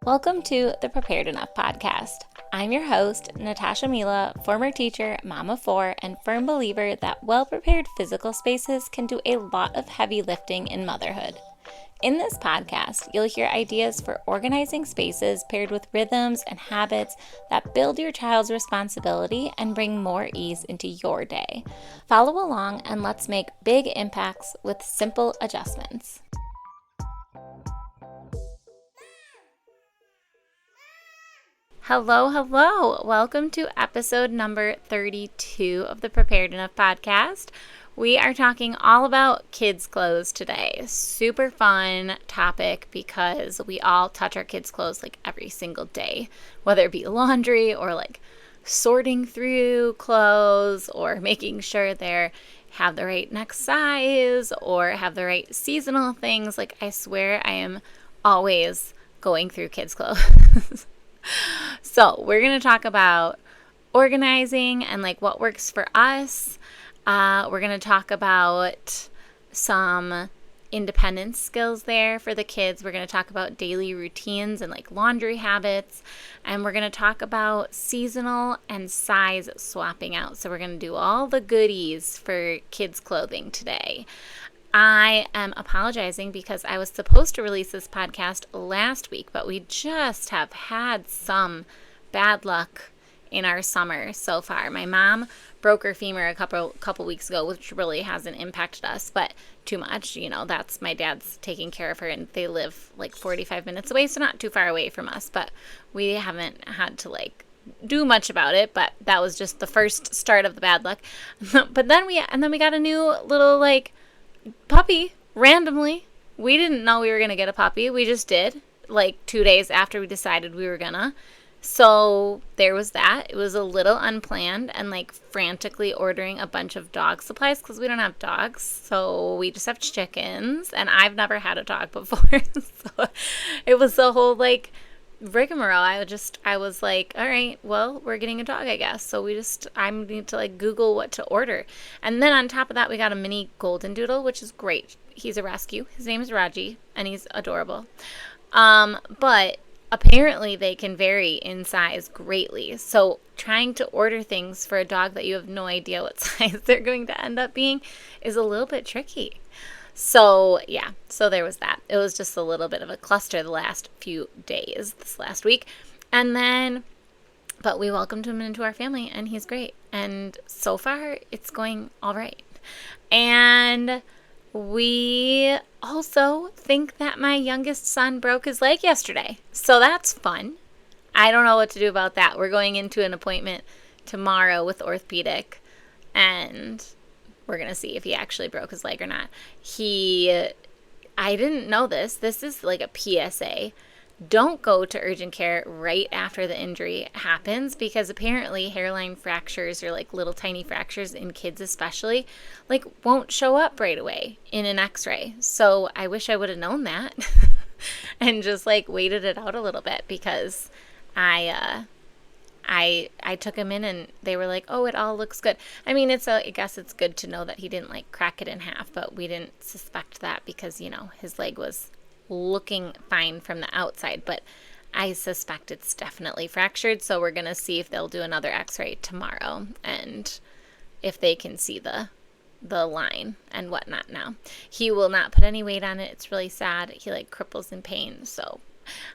Welcome to the Prepared Enough podcast. I'm your host, Natasha Mila, former teacher, mom of four, and firm believer that well-prepared physical spaces can do a lot of heavy lifting in motherhood. In this podcast, you'll hear ideas for organizing spaces paired with rhythms and habits that build your child's responsibility and bring more ease into your day. Follow along and let's make big impacts with simple adjustments. Hello. Welcome to episode number 32 of the Prepared Enough podcast. We are talking all about kids' clothes today. Super fun topic because we all touch our kids' clothes like every single day, whether it be laundry or like sorting through clothes or making sure they have the right next size or have the right seasonal things. Like I swear I am always going through kids' clothes. So we're going to talk about organizing and like what works for us. We're going to talk about some independence skills there for the kids. We're going to talk about daily routines and like laundry habits. And we're going to talk about seasonal and size swapping out. So we're going to do all the goodies for kids' clothing today. I am apologizing because I was supposed to release this podcast last week, but we just have had some bad luck in our summer so far. My mom broke her femur a couple weeks ago, which really hasn't impacted us, but too much. You know, that's my dad's taking care of her, and they live like 45 minutes away, so not too far away from us, but we haven't had to like do much about it, but that was just the first start of the bad luck. But then we got a new little like puppy randomly. We didn't know we were gonna get a puppy. We just did, like 2 days after we decided we were gonna. So there was that. It was a little unplanned and like frantically ordering a bunch of dog supplies because we don't have dogs. So we just have chickens, and I've never had a dog before. So it was the whole like rigmarole. I was like, all right, well, we're getting a dog, I guess. So I need to like Google what to order. And then on top of that, we got a mini golden doodle, which is great. He's a rescue. His name is Raji, and he's adorable. But apparently they can vary in size greatly. So trying to order things for a dog that you have no idea what size they're going to end up being is a little bit tricky. So yeah, so there was that. It was just a little bit of a cluster the last few days, this last week. But we welcomed him into our family, and he's great. And so far, it's going all right. And we also think that my youngest son broke his leg yesterday. So that's fun. I don't know what to do about that. We're going into an appointment tomorrow with orthopedic, and we're going to see if he actually broke his leg or not. I didn't know this. This is like a PSA. Don't go to urgent care right after the injury happens, because apparently hairline fractures or like little tiny fractures in kids especially like won't show up right away in an x-ray. So I wish I would have known that and just like waited it out a little bit, because I took him in and they were like, oh, it all looks good. I mean, I guess it's good to know that he didn't like crack it in half, but we didn't suspect that because, you know, his leg was looking fine from the outside, but I suspect it's definitely fractured. So we're going to see if they'll do another x-ray tomorrow and if they can see the line and whatnot. Now he will not put any weight on it. It's really sad. He like cripples in pain. So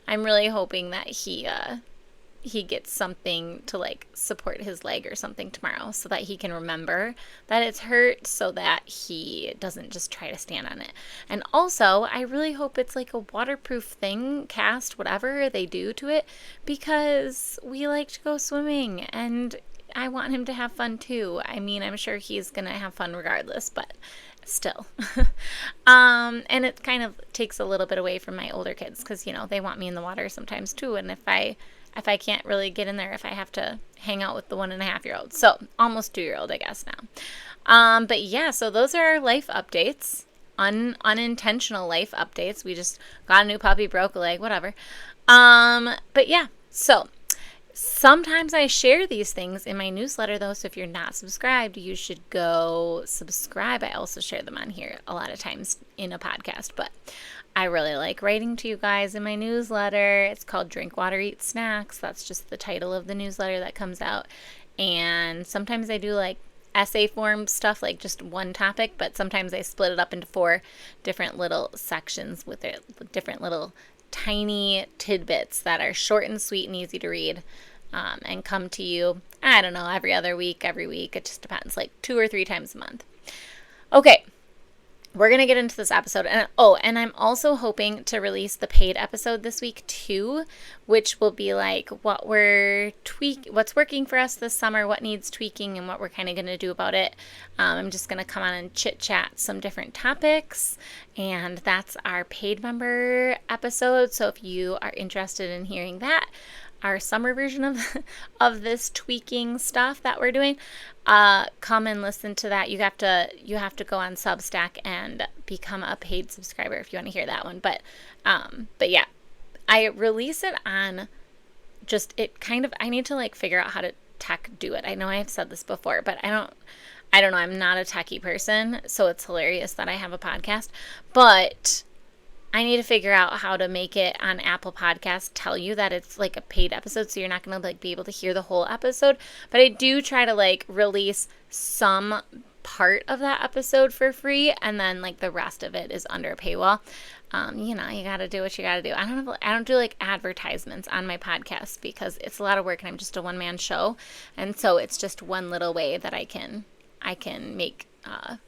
I'm really hoping that he gets something to like support his leg or something tomorrow so that he can remember that it's hurt, so that he doesn't just try to stand on it. And also, I really hope it's like a waterproof thing, cast, whatever they do to it, because we like to go swimming and I want him to have fun too. I mean, I'm sure he's going to have fun regardless, but still. And it kind of takes a little bit away from my older kids because, you know, they want me in the water sometimes too. And if I can't really get in there, if I have to hang out with the 1.5-year-old. So almost 2-year-old, I guess now. But yeah, so those are our life updates, unintentional life updates. We just got a new puppy, broke a leg, whatever. But yeah, so sometimes I share these things in my newsletter though. So if you're not subscribed, you should go subscribe. I also share them on here a lot of times in a podcast, but I really like writing to you guys in my newsletter. It's called Drink Water, Eat Snacks. That's just the title of the newsletter that comes out. And sometimes I do like essay form stuff, like just one topic, but sometimes I split it up into 4 different little sections with different little tiny tidbits that are short and sweet and easy to read, and come to you, I don't know, every other week, every week. It just depends, like 2 or 3 times a month. Okay, we're going to get into this episode. And I'm also hoping to release the paid episode this week too, which will be like what's working for us this summer, what needs tweaking, and what we're kind of going to do about it. I'm just going to come on and chit chat some different topics, and that's our paid member episode. So if you are interested in hearing that, our summer version of this tweaking stuff that we're doing, come and listen to that. You have to go on Substack and become a paid subscriber if you want to hear that one. But yeah, I release it on I need to like figure out how to tech do it. I know I've said this before, but I don't know. I'm not a techie person, so it's hilarious that I have a podcast, but I need to figure out how to make it on Apple Podcasts tell you that it's like a paid episode, so you're not going to like be able to hear the whole episode. But I do try to like release some part of that episode for free, and then like the rest of it is under a paywall. You got to do what you got to do. I don't do like advertisements on my podcast because it's a lot of work and I'm just a one-man show. And so it's just one little way that I can make a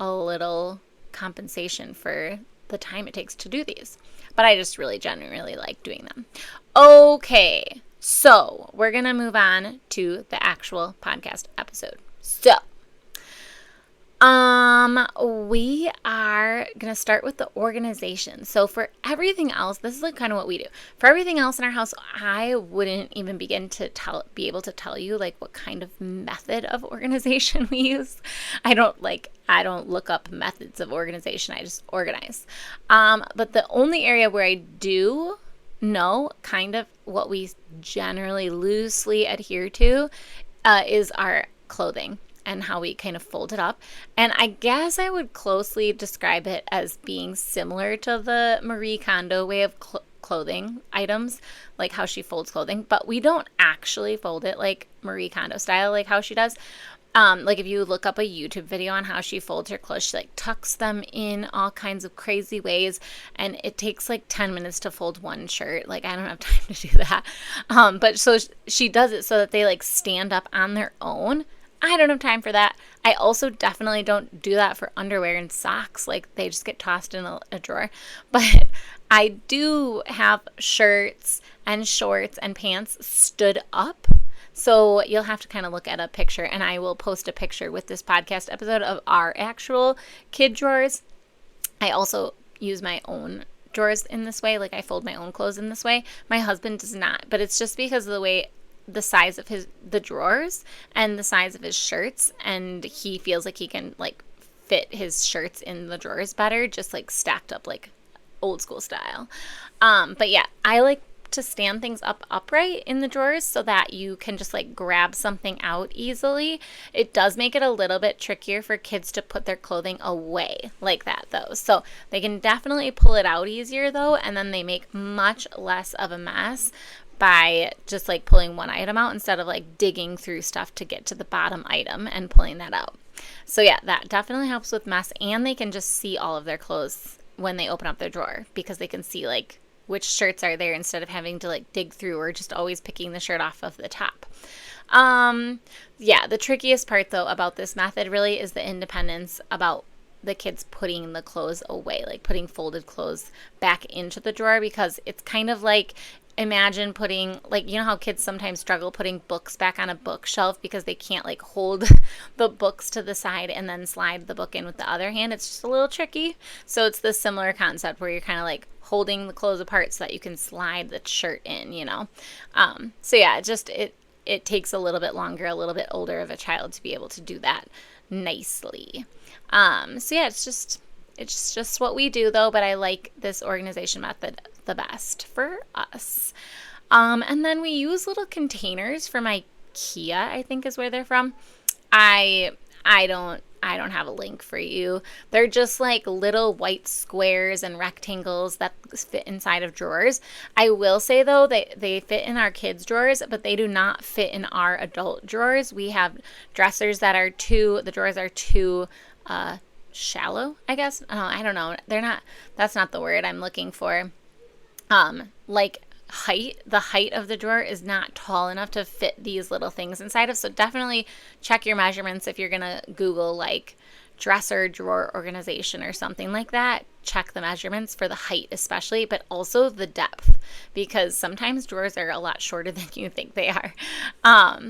little compensation for the time it takes to do these. But I just really genuinely like doing them. Okay, so we're going to move on to the actual podcast episode. So, we are going to start with the organization. So for everything else, this is like kind of what we do. For everything else in our house, I wouldn't even begin to be able to tell you like what kind of method of organization we use. I don't look up methods of organization. I just organize. But the only area where I do know kind of what we generally loosely adhere to is our clothing and how we kind of fold it up. And I guess I would closely describe it as being similar to the Marie Kondo way of clothing items, like how she folds clothing, but we don't actually fold it like Marie Kondo style, like how she does. Like if you look up a YouTube video on how she folds her clothes, she like tucks them in all kinds of crazy ways, and it takes like 10 minutes to fold one shirt. Like I don't have time to do that. But so she does it so that they like stand up on their own. I don't have time for that. I also definitely don't do that for underwear and socks. Like they just get tossed in a drawer. But I do have shirts and shorts and pants stood up. So you'll have to kind of look at a picture, and I will post a picture with this podcast episode of our actual kid drawers. I also use my own drawers in this way. Like I fold my own clothes in this way. My husband does not, but it's just because of the size of the drawers and the size of his shirts, and he feels like he can like fit his shirts in the drawers better, just like stacked up like old school style. But yeah, I like to stand things up upright in the drawers so that you can just like grab something out easily. It does make it a little bit trickier for kids to put their clothing away like that though. So they can definitely pull it out easier though, and then they make much less of a mess by just like pulling one item out instead of like digging through stuff to get to the bottom item and pulling that out. So yeah, that definitely helps with mess, and they can just see all of their clothes when they open up their drawer because they can see like which shirts are there instead of having to like dig through or just always picking the shirt off of the top. Yeah, the trickiest part though about this method really is the independence about the kids putting the clothes away, like putting folded clothes back into the drawer, because it's kind of like, imagine putting, like, you know how kids sometimes struggle putting books back on a bookshelf because they can't like hold the books to the side and then slide the book in with the other hand. It's just a little tricky. So it's this similar concept where you're kind of like holding the clothes apart so that you can slide the shirt in, you know. So yeah, it takes a little bit longer, a little bit older of a child to be able to do that nicely. So yeah, it's just what we do though, but I like this organization method the best for us. And then we use little containers from IKEA, I think is where they're from. I don't I don't have a link for you. They're just like little white squares and rectangles that fit inside of drawers. I will say though, they fit in our kids' drawers, but they do not fit in our adult drawers. We have dressers that are the drawers are too shallow, I guess. I don't know. That's not the word I'm looking for. Like the height of the drawer is not tall enough to fit these little things inside of. So definitely check your measurements if you're going to Google like dresser drawer organization or something like that. Check the measurements for the height especially, but also the depth, because sometimes drawers are a lot shorter than you think they are.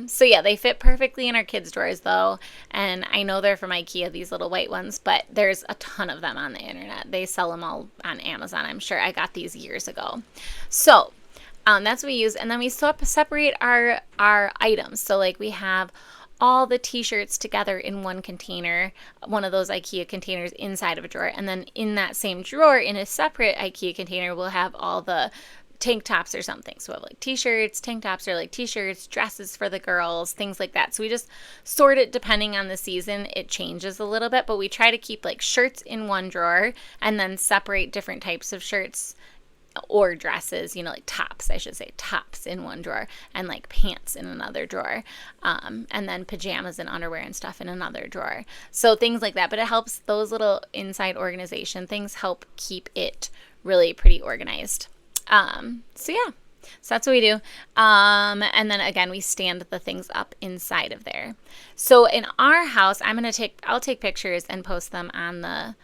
So yeah, they fit perfectly in our kids' drawers though. And I know they're from IKEA, these little white ones, but there's a ton of them on the internet. They sell them all on Amazon. I'm sure I got these years ago. So that's what we use. And then we separate our items. So like we have all the t-shirts together in one container, one of those IKEA containers inside of a drawer. And then in that same drawer, in a separate IKEA container, we'll have all the tank tops or something. So we have like t-shirts, tank tops are like t-shirts, dresses for the girls, things like that. So we just sort it depending on the season. It changes a little bit, but we try to keep like shirts in one drawer and then separate different types of shirts or dresses, like tops, I should say, tops in one drawer, and like pants in another drawer, and then pajamas and underwear and stuff in another drawer. So things like that. But it helps, those little inside organization things help keep it really pretty organized. So yeah, so that's what we do. And then again, we stand the things up inside of there. So in our house, I'll take pictures and post them on the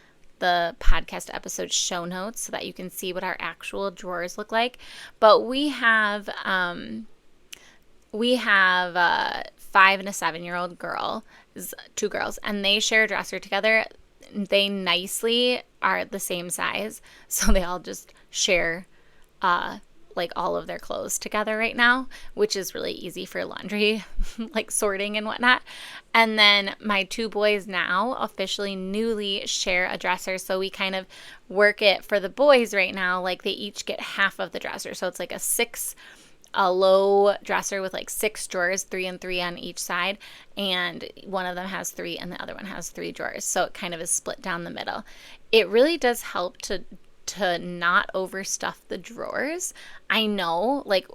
podcast episode show notes so that you can see what our actual drawers look like. But we have 5 and a 7-year-old girl, 2 girls, and they share a dresser together. They nicely are the same size, so they all just share like all of their clothes together right now, which is really easy for laundry, like sorting and whatnot. And then my 2 boys now officially newly share a dresser. So we kind of work it for the boys right now. Like they each get half of the dresser. So it's like a low dresser with like 6 drawers, 3 and 3 on each side. And one of them has 3 and the other one has 3 drawers. So it kind of is split down the middle. It really does help to not overstuff the drawers. I know, like,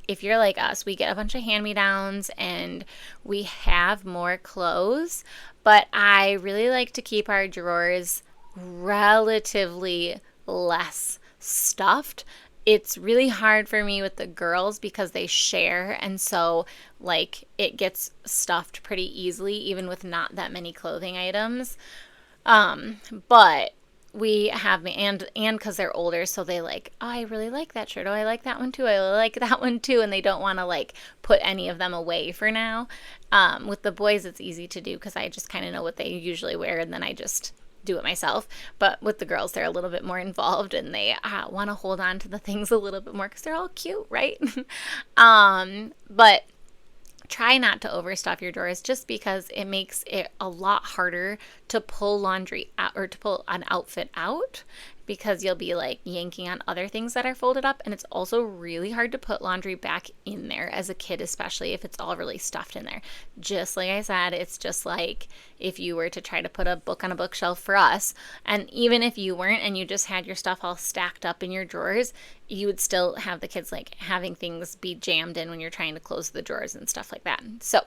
if you're like us, we get a bunch of hand-me-downs and we have more clothes, but I really like to keep our drawers relatively less stuffed. It's really hard for me with the girls because they share, and so like it gets stuffed pretty easily even with not that many clothing items. But we have, and because they're older, so they like, oh, I really like that shirt. Oh, I like that one too. I really like that one too. And they don't want to like put any of them away for now. With the boys, it's easy to do because I just kind of know what they usually wear and then I just do it myself. But with the girls, they're a little bit more involved and they want to hold on to the things a little bit more because they're all cute, right? But try not to overstuff your drawers just because it makes it a lot harder to pull laundry out or to pull an outfit out because you'll be like yanking on other things that are folded up. And it's also really hard to put laundry back in there as a kid, especially if it's all really stuffed in there. Just like I said, it's just like if you were to try to put a book on a bookshelf for us, and even if you weren't and you just had your stuff all stacked up in your drawers, you would still have the kids like having things be jammed in when you're trying to close the drawers and stuff like that. So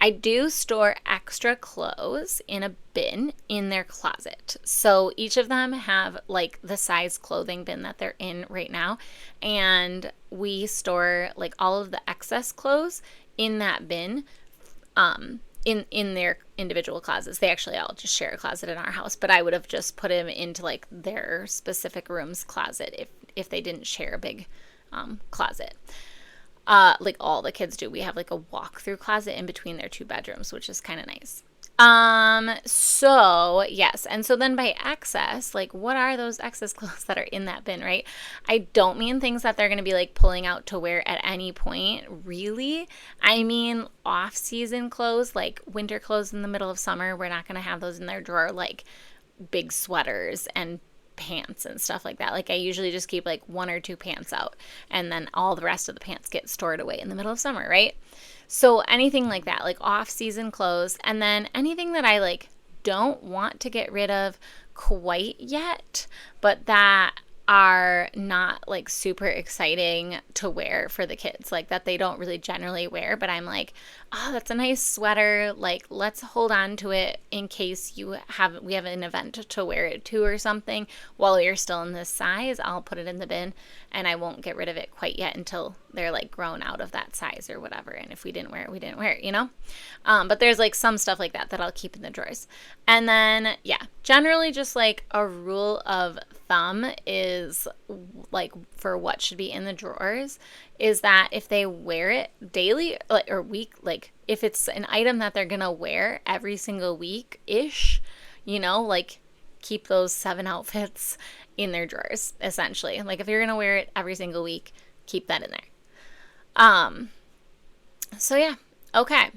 I do store extra clothes in a bin in their closet. So each of them have like the size clothing bin that they're in right now. And we store like all of the excess clothes in that bin, in their individual closets. They actually all just share a closet in our house, but I would have just put them into like their specific room's closet if they didn't share a big closet. Like all the kids do. We have like a walk-through closet in between their 2 bedrooms, which is kind of nice. So yes. And so then by excess, like what are those excess clothes that are in that bin, right? I don't mean things that they're going to be like pulling out to wear at any point, really. I mean off-season clothes, like winter clothes in the middle of summer. We're not going to have those in their drawer, like big sweaters and pants and stuff like that. Like I usually just keep like 1 or 2 pants out and then all the rest of the pants get stored away in the middle of summer, right? So anything like that, like off-season clothes, and then anything that I like don't want to get rid of quite yet, but that are not like super exciting to wear for the kids, like that they don't really generally wear, but I'm like, oh, that's a nice sweater, like let's hold on to it in case we have an event to wear it to or something. While you're still in this size, I'll put it in the bin and I won't get rid of it quite yet until they're like grown out of that size or whatever. And if we didn't wear it, we didn't wear it, you know? But there's like some stuff like that I'll keep in the drawers. And then, yeah, generally just like a rule of thumb is like for what should be in the drawers is that if they wear it daily or week, like if it's an item that they're going to wear every single week-ish, you know, like keep those 7 outfits in their drawers, essentially. Like if you're going to wear it every single week, keep that in there. So yeah, okay.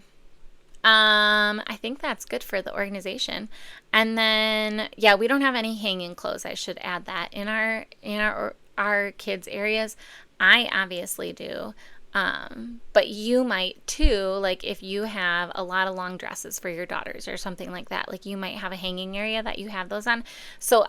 I think that's good for the organization. And then, yeah, we don't have any hanging clothes. I should add that in our kids' areas. I obviously do. But you might too, like if you have a lot of long dresses for your daughters or something like that, like you might have a hanging area that you have those on. So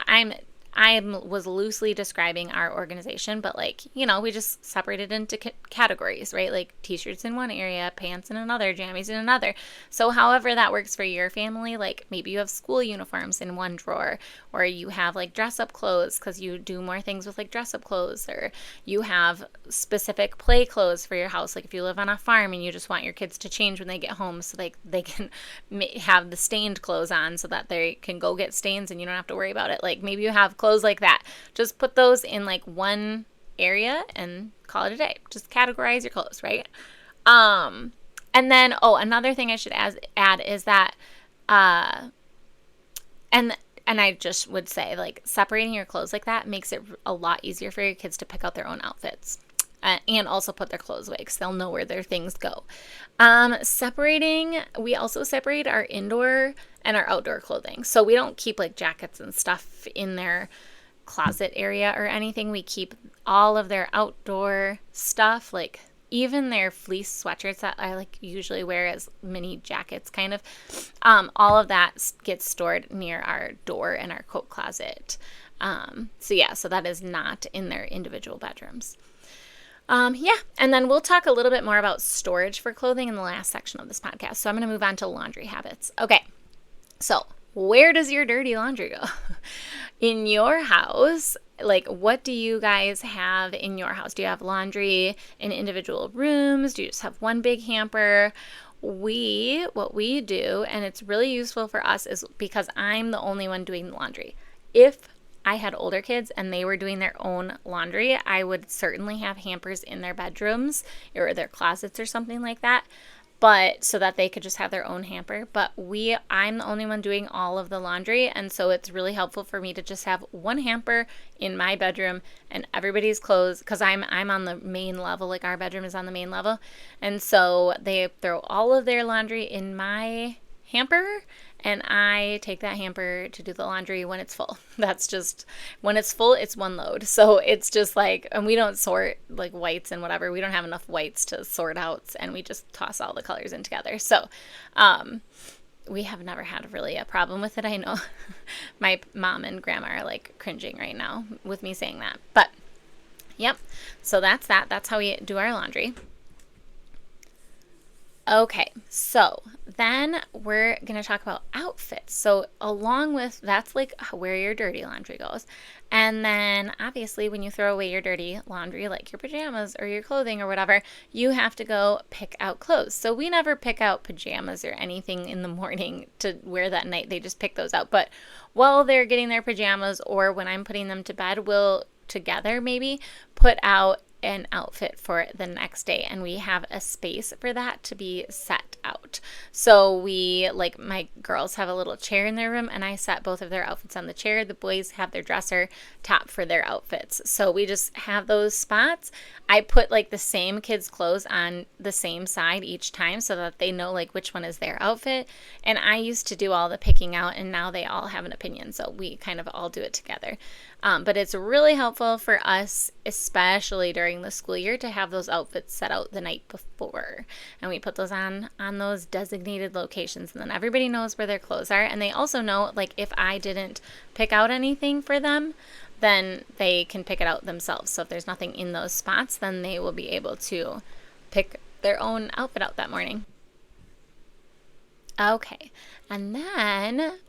I was loosely describing our organization, but like, you know, we just separated into categories, right? Like t-shirts in one area, pants in another, jammies in another. So however that works for your family, like maybe you have school uniforms in one drawer, or you have like dress up clothes because you do more things with like dress up clothes, or you have specific play clothes for your house. Like if you live on a farm and you just want your kids to change when they get home so they can have the stained clothes on so that they can go get stains and you don't have to worry about it. Like maybe you have clothes like that. Just put those in like one area and call it a day. Just categorize your clothes, right? And then, another thing I should add is that, and I just would say like separating your clothes like that makes it a lot easier for your kids to pick out their own outfits. And also put their clothes away because they'll know where their things go. We also separate our indoor and our outdoor clothing. So we don't keep like jackets and stuff in their closet area or anything. We keep all of their outdoor stuff, like even their fleece sweatshirts that I like usually wear as mini jackets kind of. All of that gets stored near our door in our coat closet. So that is not in their individual bedrooms. And then we'll talk a little bit more about storage for clothing in the last section of this podcast. So I'm going to move on to laundry habits. Okay, so where does your dirty laundry go? In your house, like what do you guys have in your house? Do you have laundry in individual rooms? Do you just have one big hamper? What we do, and it's really useful for us, is because I'm the only one doing the laundry. If I had older kids and they were doing their own laundry, I would certainly have hampers in their bedrooms or their closets or something like that, but so that they could just have their own hamper. But I'm the only one doing all of the laundry, and so it's really helpful for me to just have one hamper in my bedroom and everybody's clothes, because I'm on the main level, like our bedroom is on the main level, and so they throw all of their laundry in my hamper, and I take that hamper to do the laundry when it's full. That's just, when it's full, it's one load. So it's just like, and we don't sort like whites and whatever. We don't have enough whites to sort out, and we just toss all the colors in together. So we have never had really a problem with it. I know my mom and grandma are like cringing right now with me saying that. But yep, so that's that. That's how we do our laundry. Okay, so then we're going to talk about outfits. So along with, that's like where your dirty laundry goes. And then obviously when you throw away your dirty laundry, like your pajamas or your clothing or whatever, you have to go pick out clothes. So we never pick out pajamas or anything in the morning to wear that night. They just pick those out. But while they're getting their pajamas, or when I'm putting them to bed, we'll together maybe put out an outfit for the next day, and we have a space for that to be set out. So my girls have a little chair in their room, and I set both of their outfits on the chair. The boys have their dresser top for their outfits. So we just have those spots. I put like the same kids' clothes on the same side each time so that they know like which one is their outfit. And I used to do all the picking out, and now they all have an opinion, so we kind of all do it together. But it's really helpful for us, especially during the school year, to have those outfits set out the night before. And we put those on those designated locations, and then everybody knows where their clothes are. And they also know, like, if I didn't pick out anything for them, then they can pick it out themselves. So if there's nothing in those spots, then they will be able to pick their own outfit out that morning. Okay, and then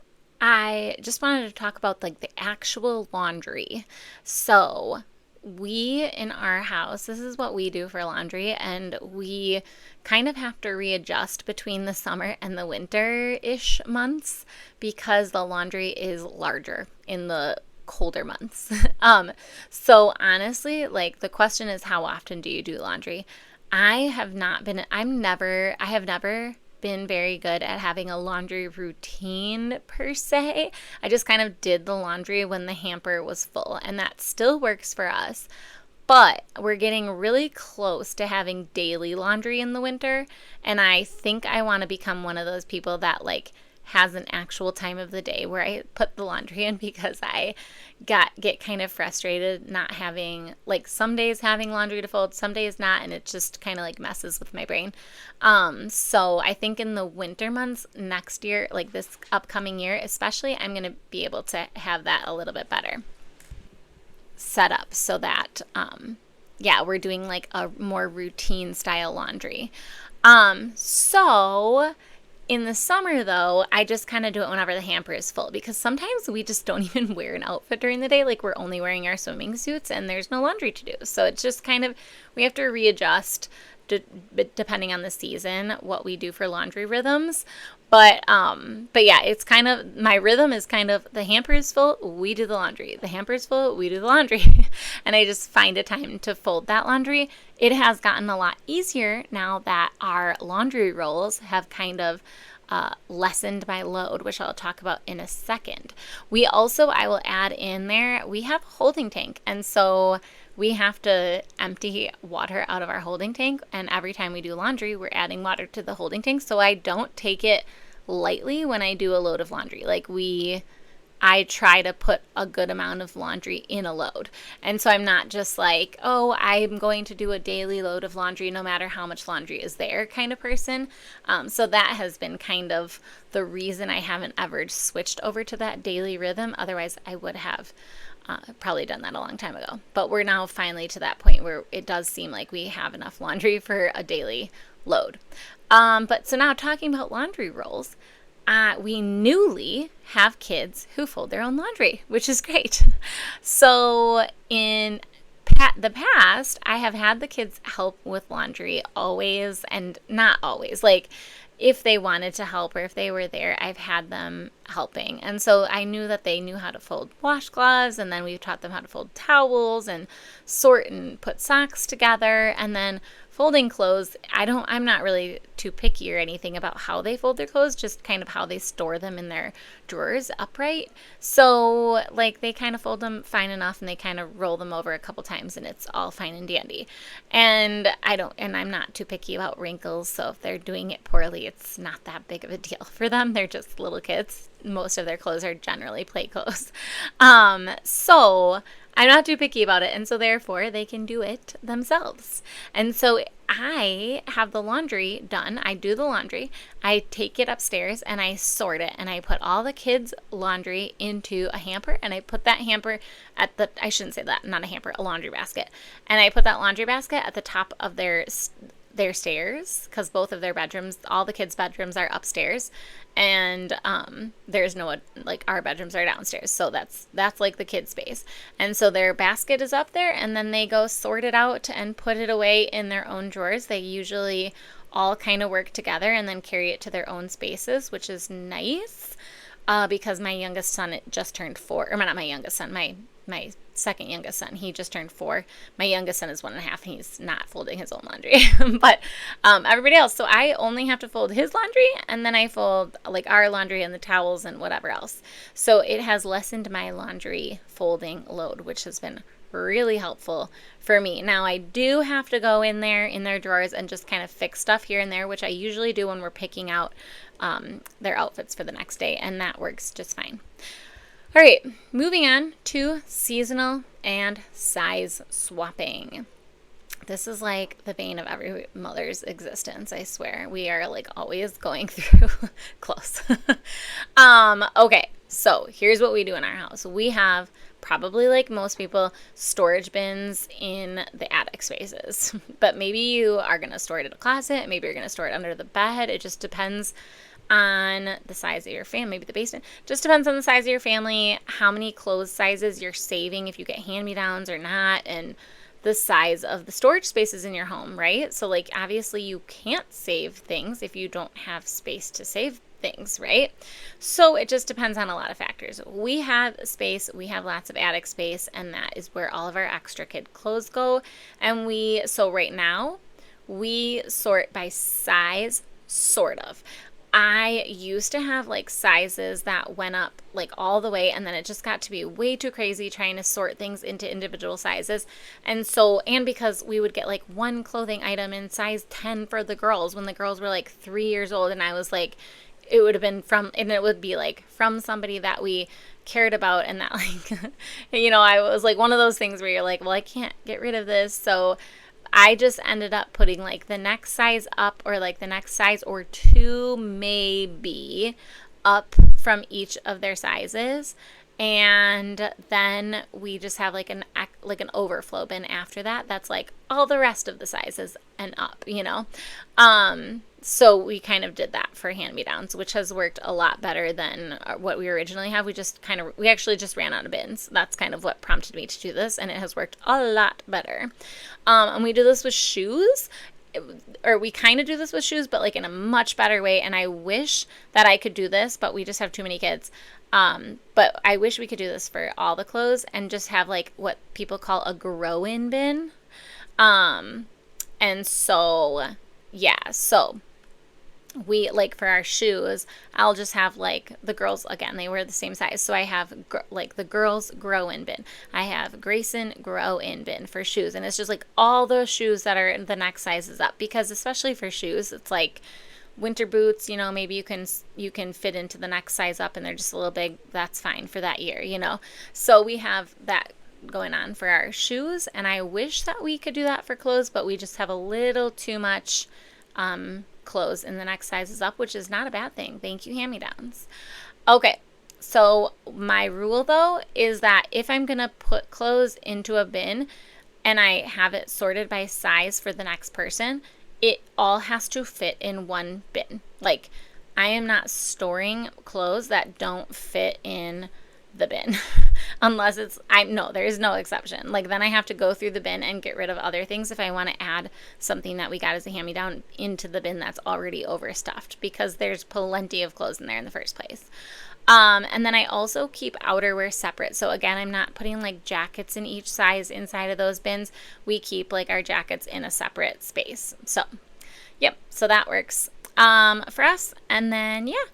I just wanted to talk about like the actual laundry. So we in our house, this is what we do for laundry, and we kind of have to readjust between the summer and the winter-ish months because the laundry is larger in the colder months. So honestly, like the question is, how often do you do laundry? I have never been very good at having a laundry routine per se. I just kind of did the laundry when the hamper was full, and that still works for us. But we're getting really close to having daily laundry in the winter, and I think I want to become one of those people that like has an actual time of the day where I put the laundry in, because I get kind of frustrated not having, like, some days having laundry to fold, some days not, and it just kind of like messes with my brain. So I think in the winter months next year, like this upcoming year especially, I'm going to be able to have that a little bit better set up so that we're doing like a more routine style laundry. So in the summer, though, I just kind of do it whenever the hamper is full, because sometimes we just don't even wear an outfit during the day. Like, we're only wearing our swimming suits and there's no laundry to do. So it's just kind of, we have to readjust depending on the season what we do for laundry rhythms. But yeah, it's kind of, my rhythm is kind of, the hamper is full, we do the laundry. The hamper is full, we do the laundry. And I just find a time to fold that laundry. It has gotten a lot easier now that our laundry rolls have kind of lessened my load, which I'll talk about in a second. We also, I will add in there, we have a holding tank. And so we have to empty water out of our holding tank. And every time we do laundry, we're adding water to the holding tank. So I don't take it lightly when I do a load of laundry. Like I try to put a good amount of laundry in a load. And so I'm not just like, oh, I'm going to do a daily load of laundry no matter how much laundry is there kind of person. So that has been kind of the reason I haven't ever switched over to that daily rhythm. Otherwise, I would have probably done that a long time ago. But we're now finally to that point where it does seem like we have enough laundry for a daily load. But so now talking about laundry rolls, we newly have kids who fold their own laundry, which is great. So in the past, I have had the kids help with laundry always, and not always. Like, if they wanted to help or if they were there, I've had them helping. And so I knew that they knew how to fold washcloths, and then we taught them how to fold towels and sort and put socks together. And then folding clothes, I'm not really too picky or anything about how they fold their clothes, just kind of how they store them in their drawers upright. So like they kind of fold them fine enough, and they kind of roll them over a couple times, and it's all fine and dandy. And I'm not too picky about wrinkles, so if they're doing it poorly, it's not that big of a deal for them. They're just little kids. Most of their clothes are generally play clothes. So I'm not too picky about it, and so therefore they can do it themselves. And so I have the laundry done. I do the laundry. I take it upstairs and I sort it, and I put all the kids' laundry into a hamper, and I put that hamper I shouldn't say that, not a hamper, a laundry basket. And I put that laundry basket at the top of their stairs, because both of their bedrooms, all the kids' bedrooms are upstairs, and there's no, like, our bedrooms are downstairs, so that's like the kids' space. And so their basket is up there, and then they go sort it out and put it away in their own drawers. They usually all kind of work together and then carry it to their own spaces, which is nice, because my youngest son just turned 4, or not my youngest son, my second youngest son, he just turned 4. My youngest son is 1.5, and he's not folding his own laundry. But everybody else, so I only have to fold his laundry, and then I fold like our laundry and the towels and whatever else. So it has lessened my laundry folding load, which has been really helpful for me. Now I do have to go in their drawers and just kind of fix stuff here and there, which I usually do when we're picking out their outfits for the next day, and that works just fine. All right, moving on to seasonal and size swapping. This is like the bane of every mother's existence, I swear. We are like always going through clothes. Okay, so here's what we do in our house. We have, probably like most people, storage bins in the attic spaces. But maybe you are going to store it in a closet. Maybe you're going to store it under the bed. It just depends on the size of your family, maybe the basement. Just depends on the size of your family, how many clothes sizes you're saving if you get hand-me-downs or not, and the size of the storage spaces in your home, right? So like obviously you can't save things if you don't have space to save things, right? So it just depends on a lot of factors. We have space, we have lots of attic space, and that is where all of our extra kid clothes go. And so right now we sort by size, sort of. I used to have like sizes that went up like all the way, and then it just got to be way too crazy trying to sort things into individual sizes. And because we would get like one clothing item in size 10 for the girls when the girls were like 3 years old, and I was like, it would be like from somebody that we cared about, and that like, I was like one of those things where you're like, well, I can't get rid of this. So I just ended up putting like the next size up, or like the next size or two maybe up from each of their sizes. And then we just have like an overflow bin after that. That's like all the rest of the sizes and up, So we kind of did that for hand-me-downs, which has worked a lot better than what we originally have. We actually just ran out of bins. That's kind of what prompted me to do this, and it has worked a lot better. And we do this with shoes, or we kind of do this with shoes, but like in a much better way. And I wish that I could do this, but we just have too many kids. But I wish we could do this for all the clothes and just have like what people call a grow-in bin. And so, yeah, so we, like for our shoes, I'll just have like the girls, again, they wear the same size. So I have like the girls grow-in bin. I have Grayson grow-in bin for shoes. And it's just like all those shoes that are the next sizes up, because especially for shoes, it's like winter boots, maybe you can fit into the next size up and they're just a little big. That's fine for that year, So we have that going on for our shoes, and I wish that we could do that for clothes, but we just have a little too much clothes in the next sizes up, which is not a bad thing. Thank you, hand-me-downs. Okay, so my rule though is that if I'm gonna put clothes into a bin and I have it sorted by size for the next person, it all has to fit in one bin. Like, I am not storing clothes that don't fit in the bin unless there is no exception. Like, then I have to go through the bin and get rid of other things if I want to add something that we got as a hand-me-down into the bin that's already overstuffed, because there's plenty of clothes in there in the first place. And then I also keep outerwear separate. So again, I'm not putting like jackets in each size inside of those bins. We keep like our jackets in a separate space. So, yep. So that works, for us. And then, yeah.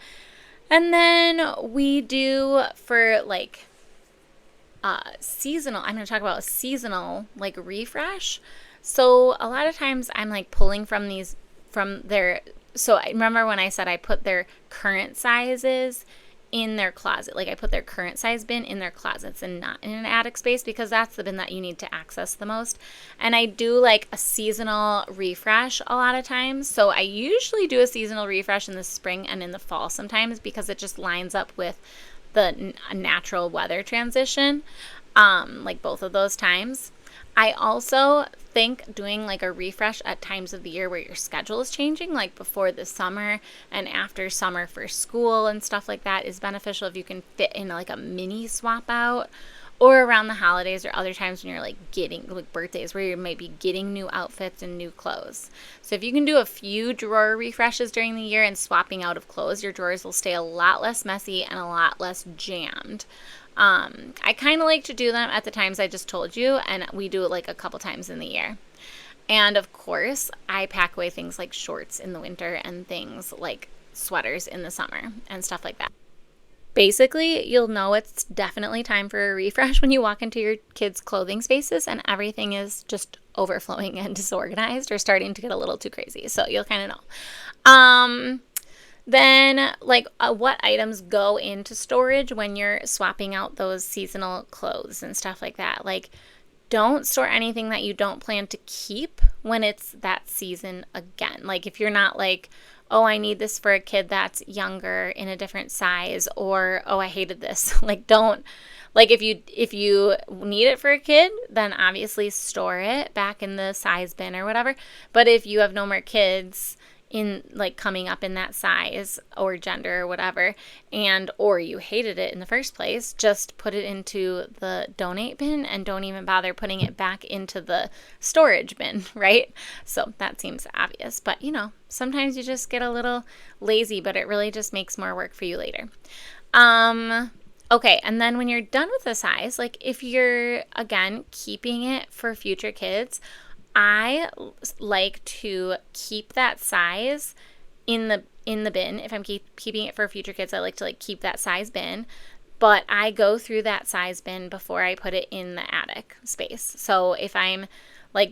And then we do for like, seasonal, I'm going to talk about seasonal, like refresh. So a lot of times I'm like pulling from their, so I remember when I said I put their current sizes in their closet. Like I put their current size bin in their closets and not in an attic space, because that's the bin that you need to access the most. And I do like a seasonal refresh a lot of times. So I usually do a seasonal refresh in the spring and in the fall sometimes, because it just lines up with the natural weather transition, like both of those times. I also think doing like a refresh at times of the year where your schedule is changing, like before the summer and after summer for school and stuff like that, is beneficial if you can fit in like a mini swap out, or around the holidays or other times when you're like getting like birthdays where you might be getting new outfits and new clothes. So if you can do a few drawer refreshes during the year and swapping out of clothes, your drawers will stay a lot less messy and a lot less jammed. I kind of like to do them at the times I just told you, and we do it like a couple times in the year. And of course, I pack away things like shorts in the winter and things like sweaters in the summer and stuff like that. Basically, you'll know it's definitely time for a refresh when you walk into your kids' clothing spaces and everything is just overflowing and disorganized or starting to get a little too crazy. So you'll kind of know. Then, what items go into storage when you're swapping out those seasonal clothes and stuff like that? Don't store anything that you don't plan to keep when it's that season again. If you're not oh, I need this for a kid that's younger in a different size, or, oh, I hated this. Don't, if you need it for a kid, then obviously store it back in the size bin or whatever. But if you have no more kids in coming up in that size or gender or whatever, or you hated it in the first place, just put it into the donate bin and don't even bother putting it back into the storage bin, right? So that seems obvious, but sometimes you just get a little lazy, but it really just makes more work for you later. Okay, and then when you're done with the size, if you're, again, keeping it for future kids, I like to keep that size in the bin. If I'm keeping it for future kids, I like to keep that size bin, but I go through that size bin before I put it in the attic space. So if I'm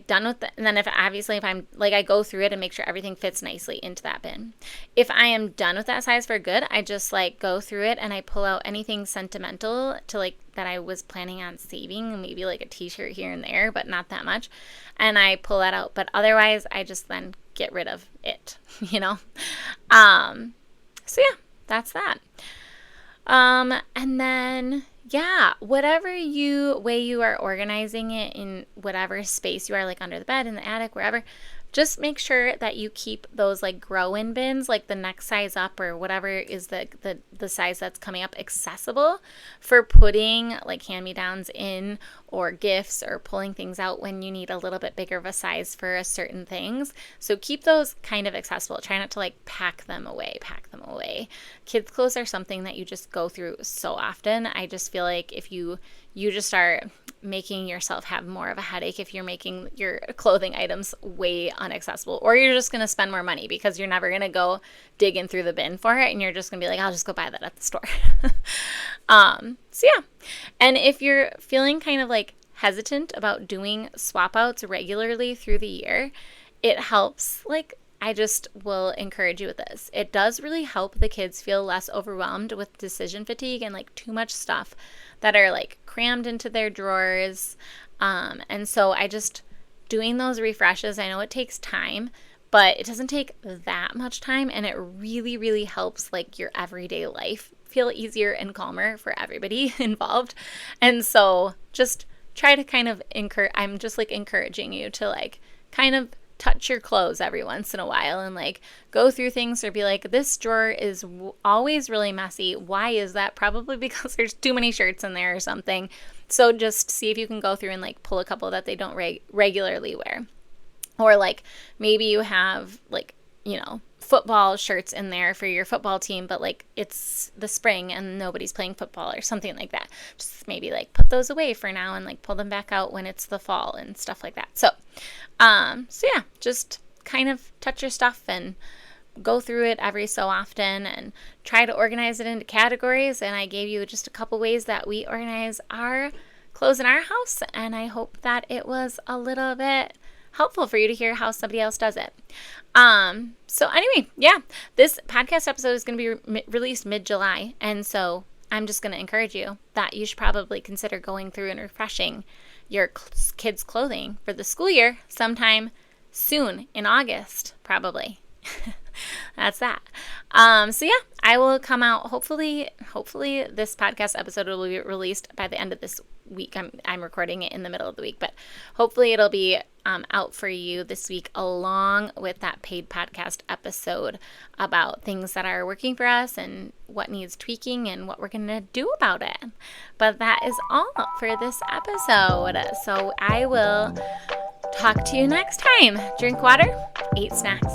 done with it, and then if I'm I go through it and make sure everything fits nicely into that bin. If I am done with that size for good, I just go through it and I pull out anything sentimental to that I was planning on saving, maybe a t-shirt here and there, but not that much, and I pull that out. But otherwise, I just then get rid of it, So yeah, that's that. And then, whatever way you are organizing it in whatever space you are, under the bed, in the attic, wherever, just make sure that you keep those grow-in bins, the next size up or whatever is the size that's coming up, accessible for putting hand-me-downs in, or gifts, or pulling things out when you need a little bit bigger of a size for a certain things. So keep those kind of accessible. Try not to pack them away. Kids' clothes are something that you just go through so often. I just feel if you just start making yourself have more of a headache if you're making your clothing items way unaccessible, or you're just going to spend more money because you're never going to go digging through the bin for it, and you're just going to be I'll just go buy that at the store. So yeah. And if you're feeling kind of hesitant about doing swap outs regularly through the year, it helps. I just will encourage you with this. It does really help the kids feel less overwhelmed with decision fatigue and too much stuff that are crammed into their drawers. And so I just doing those refreshes, I know it takes time, but it doesn't take that much time, and it really, really helps your everyday life feel easier and calmer for everybody involved. And so just try to kind of I'm just encouraging you to kind of touch your clothes every once in a while and go through things, or be this drawer is always really messy. Why is that? Probably because there's too many shirts in there or something. So just see if you can go through and like pull a couple that they don't regularly wear. Or like maybe you have like, you know, football shirts in there for your football team, but like it's the spring and nobody's playing football or something like that. Just maybe like put those away for now and like pull them back out when it's the fall and stuff like that. So yeah, just kind of touch your stuff and go through it every so often and try to organize it into categories. And I gave you just a couple ways that we organize our clothes in our house, and I hope that it was a little bit helpful for you to hear how somebody else does it. So anyway, yeah, this podcast episode is going to be released mid-July, and so I'm just going to encourage you that you should probably consider going through and refreshing your kids' clothing for the school year sometime soon in August, probably. That's that. So yeah, I will come out. Hopefully this podcast episode will be released by the end of this week. I'm recording it in the middle of the week, but hopefully it'll be out for you this week, along with that paid podcast episode about things that are working for us and what needs tweaking and what we're going to do about it. But that is all for this episode. So I will talk to you next time. Drink water, eat snacks.